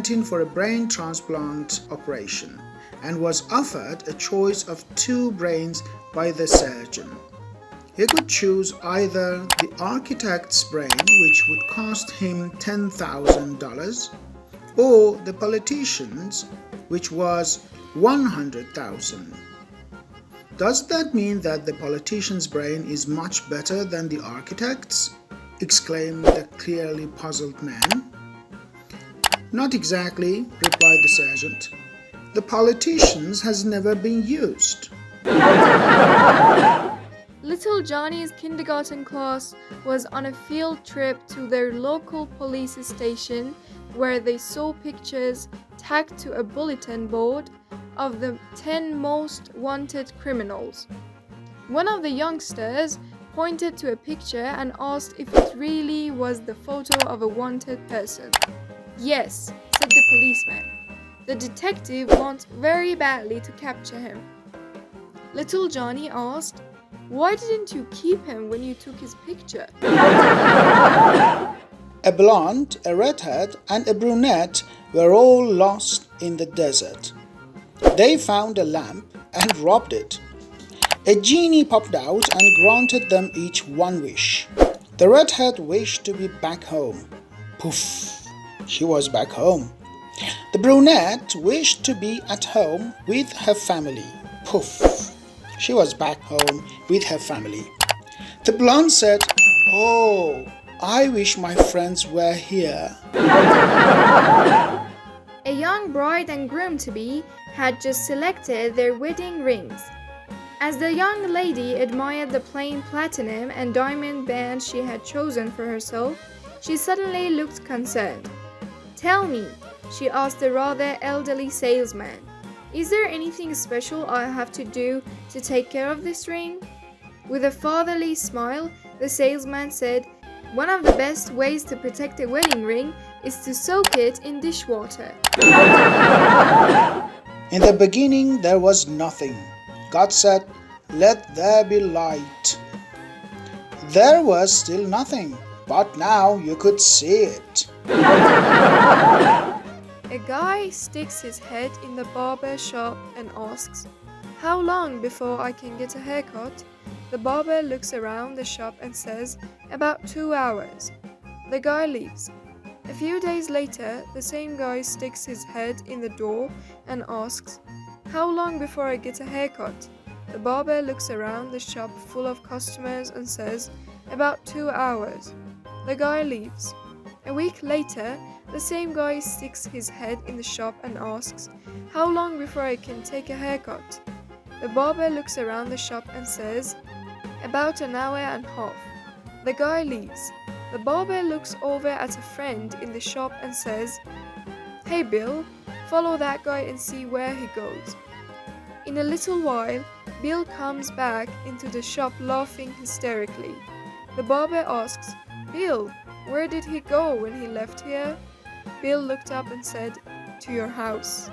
went in for a brain transplant operation and was offered a choice of 2 brains by the surgeon. He could choose either the architect's brain, which would cost him $10,000, or the politician's, which was $100,000. Does that mean that the politician's brain is much better than the architect's? Exclaimed the clearly puzzled man. Not exactly, replied the sergeant. The politician's has never been used. Little Johnny's kindergarten class was on a field trip to their local police station where they saw pictures tacked to a bulletin board of the 10 most wanted criminals. One of the youngsters pointed to a picture and asked if it really was the photo of a wanted person. Yes, said the policeman. The detective wants very badly to capture him. Little Johnny asked, "Why didn't you keep him when you took his picture?" A blonde, a redhead, and a brunette were all lost in the desert. They found a lamp and robbed it. A genie popped out and granted them each one wish. The redhead wished to be back home. Poof! She was back home. The brunette wished to be at home with her family. Poof! She was back home with her family. The blonde said, "Oh, I wish my friends were here." A young bride and groom-to-be had just selected their wedding rings. As the young lady admired the plain platinum and diamond band she had chosen for herself, she suddenly looked concerned. "Tell me," she asked the rather elderly salesman, "is there anything special I have to do to take care of this ring?" With a fatherly smile, the salesman said, "One of the best ways to protect a wedding ring is to soak it in dishwater." In the beginning there was nothing. God said, "Let there be light." There was still nothing, but now you could see it. A guy sticks his head in the barber shop and asks, "How long before I can get a haircut?" The barber looks around the shop and says, "About 2 hours." The guy leaves. A few days later, the same guy sticks his head in the door and asks, "How long before I get a haircut?" The barber looks around the shop full of customers and says, "About 2 hours." The guy leaves. A week later, the same guy sticks his head in the shop and asks, "How long before I can take a haircut?" The barber looks around the shop and says, "About an hour and a half." The guy leaves. The barber looks over at a friend in the shop and says, "Hey Bill, follow that guy and see where he goes." In a little while, Bill comes back into the shop laughing hysterically. The barber asks, "Bill, where did he go when he left here?" Bill looked up and said, "To your house."